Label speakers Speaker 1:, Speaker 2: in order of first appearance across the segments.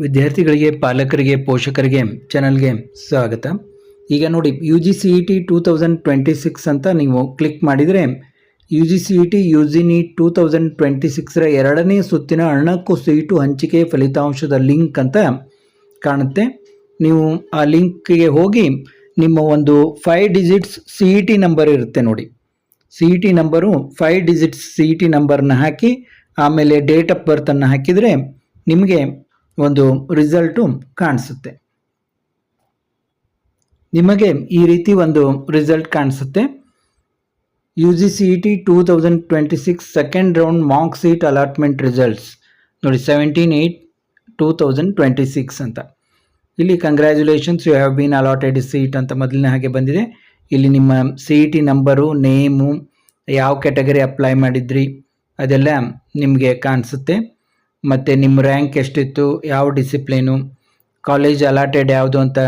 Speaker 1: ವಿದ್ಯಾರ್ಥಿಗಳಿಗೆ, ಪಾಲಕರಿಗೆ, ಪೋಷಕರಿಗೆ ಚಾನಲ್ಗೆ ಸ್ವಾಗತ. ಈಗ ನೋಡಿ, UGCET 2026 ಅಂತ ನೀವು ಕ್ಲಿಕ್ ಮಾಡಿದರೆ UGCET UGNEET 2026ರ ಎರಡನೇ ಸುತ್ತಿನ ಅಣಕು ಸೀಟು ಹಂಚಿಕೆ ಫಲಿತಾಂಶದ ಲಿಂಕ್ ಅಂತ ಕಾಣುತ್ತೆ. ನೀವು ಆ ಲಿಂಕ್ಗೆ ಹೋಗಿ ನಿಮ್ಮ ಒಂದು 5 ಡಿಜಿಟ್ಸ್ CET ನಂಬರ್ ಇರುತ್ತೆ ನೋಡಿ, CET ನಂಬರು 5 ಡಿಜಿಟ್ಸ್ CET ನಂಬರ್ನ ಹಾಕಿ ಆಮೇಲೆ ಡೇಟ್ ಆಫ್ ಬರ್ತನ್ನು ಹಾಕಿದರೆ ನಿಮಗೆ ಒಂದು ರಿಸಲ್ಟು ಕಾಣಿಸುತ್ತೆ. ನಿಮಗೆ ಈ ರೀತಿ ಒಂದು ರಿಸಲ್ಟ್ ಕಾಣಿಸುತ್ತೆ. UGCET 2026 second round mock seat allotment results ನೋಡಿ, 17/8/2026 ಅಂತ. ಇಲ್ಲಿ congratulations, you have been allotted seat ಅಂತ ಮೊದಲನೇ ಹಾಗೆ ಬಂದಿದೆ. ಇಲ್ಲಿ ನಿಮ್ಮ CET ನಂಬರು, ನೇಮು, ಯಾವ ಕ್ಯಾಟಗರಿ ಅಪ್ಲೈ ಮಾಡಿದ್ರಿ ಅದೆಲ್ಲ ನಿಮಗೆ ಕಾಣಿಸುತ್ತೆ. ಮತ್ತು ನಿಮ್ಮ ರ್ಯಾಂಕ್ ಎಷ್ಟಿತ್ತು, ಯಾವ ಡಿಸಿಪ್ಲಿನು, ಕಾಲೇಜ್ ಅಲಾಟೆಡ್ ಯಾವುದು ಅಂತ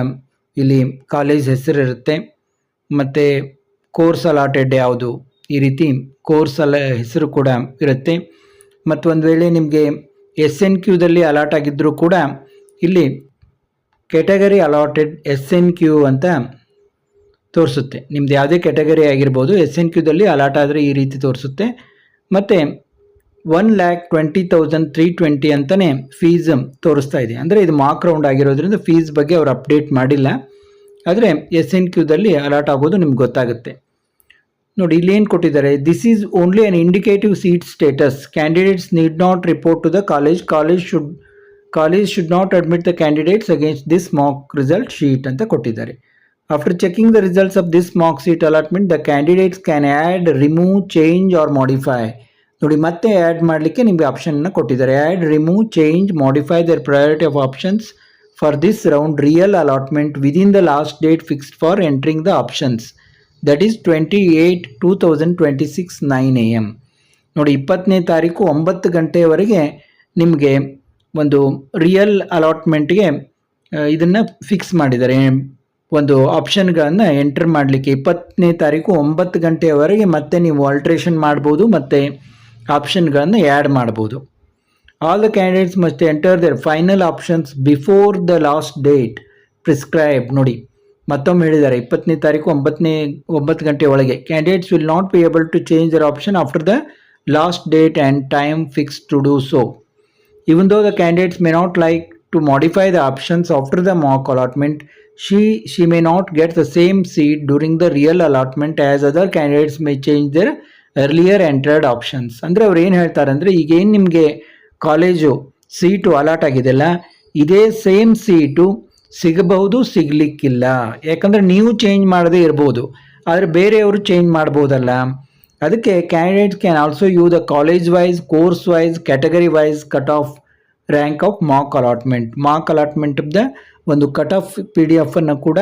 Speaker 1: ಇಲ್ಲಿ ಕಾಲೇಜ್ ಹೆಸರು ಇರುತ್ತೆ. ಮತ್ತು ಕೋರ್ಸ್ ಅಲಾಟೆಡ್ ಯಾವುದು, ಈ ರೀತಿ ಕೋರ್ಸ್ ಹೆಸರು ಕೂಡ ಇರುತ್ತೆ. ಮತ್ತು ಒಂದು ವೇಳೆ ನಿಮಗೆ SNQದಲ್ಲಿ ಅಲಾಟ್ ಆಗಿದ್ದರೂ ಕೂಡ ಇಲ್ಲಿ ಕ್ಯಾಟಗರಿ ಅಲಾಟೆಡ್ SNQ ಅಂತ ತೋರಿಸುತ್ತೆ. ನಿಮ್ಮದು ಯಾವುದೇ ಕ್ಯಾಟಗರಿ ಆಗಿರ್ಬೋದು, SNQದಲ್ಲಿ ಅಲಾಟ್ ಆದರೆ ಈ ರೀತಿ ತೋರಿಸುತ್ತೆ. ಮತ್ತು 1,20,320 ಅಂತಲೇ ಫೀಸ್ ತೋರಿಸ್ತಾ ಇದೆ. ಅಂದರೆ ಇದು ಮಾರ್ಕ್ ರೌಂಡ್ ಆಗಿರೋದ್ರಿಂದ ಫೀಸ್ ಬಗ್ಗೆ ಅವರು ಅಪ್ಡೇಟ್ ಮಾಡಿಲ್ಲ. ಆದರೆ SNQದಲ್ಲಿ ಅಲಾಟ್ ಆಗೋದು ನಿಮ್ಗೆ ಗೊತ್ತಾಗುತ್ತೆ. ನೋಡಿ, ಇಲ್ಲಿ ಏನು ಕೊಟ್ಟಿದ್ದಾರೆ, this is only an indicative seat status, candidates need not report to the college should not admit the candidates against this mock result sheet ಅಂತ ಕೊಟ್ಟಿದ್ದಾರೆ. After checking the results of this mock seat allotment the candidates can add, remove, change or modify. ನೋಡಿ, ಮತ್ತೆ add ಮಾಡಲಿಕ್ಕೆ ನಿಮಗೆ ಆಪ್ಷನ್ನ ಕೊಟ್ಟಿದ್ದಾರೆ. Add, remove, change, modify their priority of options for this round real allotment within the last date fixed for entering the options, that is 28/2026 9 AM. ನೋಡಿ, 20ನೇ ತಾರೀಕು 9 ಗಂಟೆಯವರೆಗೆ ನಿಮಗೆ ಒಂದು ರಿಯಲ್ ಅಲಾಟ್ಮೆಂಟ್ಗೆ ಇದನ್ನು ಫಿಕ್ಸ್ ಮಾಡಿದ್ದಾರೆ. ಒಂದು ಆಪ್ಷನ್ಗಳನ್ನು ಎಂಟರ್ ಮಾಡಲಿಕ್ಕೆ 20ನೇ ತಾರೀಕು 9 ಗಂಟೆಯವರೆಗೆ ಮತ್ತೆ ನೀವು ಆಲ್ಟ್ರೇಷನ್ ಮಾಡ್ಬೋದು ಮತ್ತು ಆಪ್ಷನ್ಗಳನ್ನು ಆ್ಯಡ್ ಮಾಡ್ಬೋದು. All the candidates must enter their final options before the last date prescribe. ನೋಡಿ, ಮತ್ತೊಮ್ಮೆ ಹೇಳಿದ್ದಾರೆ, 20ನೇ ತಾರೀಕು 9 ಗಂಟೆ ಒಳಗೆ candidates will not be able to change their option after the last date and time fix to do so. Even though the candidates may not like to modify the options after the mock allotment, she may not get the same seat during the real allotment as other candidates may change their earlier entered options. ಅಂದರೆ ಅವ್ರು ಏನು ಹೇಳ್ತಾರೆ ಅಂದರೆ, ಈಗೇನು ನಿಮಗೆ college seat allot ಆಗಿದೆಯಲ್ಲ, ಇದೇ same seat ಸಿಗಬಹುದು, ಸಿಗಲಿಕ್ಕಿಲ್ಲ. ಯಾಕಂದರೆ ನೀವು ಚೇಂಜ್ ಮಾಡದೇ ಇರ್ಬೋದು, ಆದರೆ ಬೇರೆಯವರು ಚೇಂಜ್ ಮಾಡ್ಬೋದಲ್ಲ. ಅದಕ್ಕೆ candidates can also use the college wise, course wise, category wise cut off rank of mark ಅಲಾಟ್ಮೆಂಟ್ದ ಒಂದು ಕಟ್ ಆಫ್ PDF ಅನ್ನು ಕೂಡ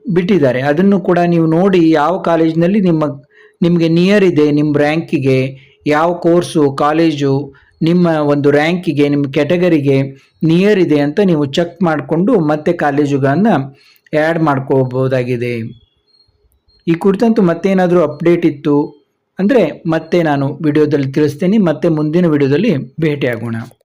Speaker 1: ಬಿಟ್ಟಿದ್ದಾರೆ. ಅದನ್ನು ಕೂಡ ನೀವು ನೋಡಿ, ಯಾವ ಕಾಲೇಜಿನಲ್ಲಿ ನಿಮಗೆ ನಿಯರ್ ಇದೆ, ನಿಮ್ಮ ರ್ಯಾಂಕಿಗೆ, ಯಾವ ಕೋರ್ಸು ಕಾಲೇಜು ನಿಮ್ಮ ಒಂದು ರ್ಯಾಂಕಿಗೆ, ನಿಮ್ಮ ಕ್ಯಾಟಗರಿಗೆ ನಿಯರ್ ಇದೆ ಅಂತ ನೀವು ಚೆಕ್ ಮಾಡಿಕೊಂಡು ಮತ್ತೆ ಕಾಲೇಜುಗಳನ್ನು ಆ್ಯಡ್ ಮಾಡ್ಕೋಬೋದಾಗಿದೆ. ಈ ಕುರಿತಂತೂ ಮತ್ತೇನಾದರೂ ಅಪ್ಡೇಟ್ ಇತ್ತು ಅಂದರೆ ಮತ್ತೆ ನಾನು ವಿಡಿಯೋದಲ್ಲಿ ತಿಳಿಸ್ತೀನಿ. ಮತ್ತೆ ಮುಂದಿನ ವಿಡಿಯೋದಲ್ಲಿ ಭೇಟಿಯಾಗೋಣ.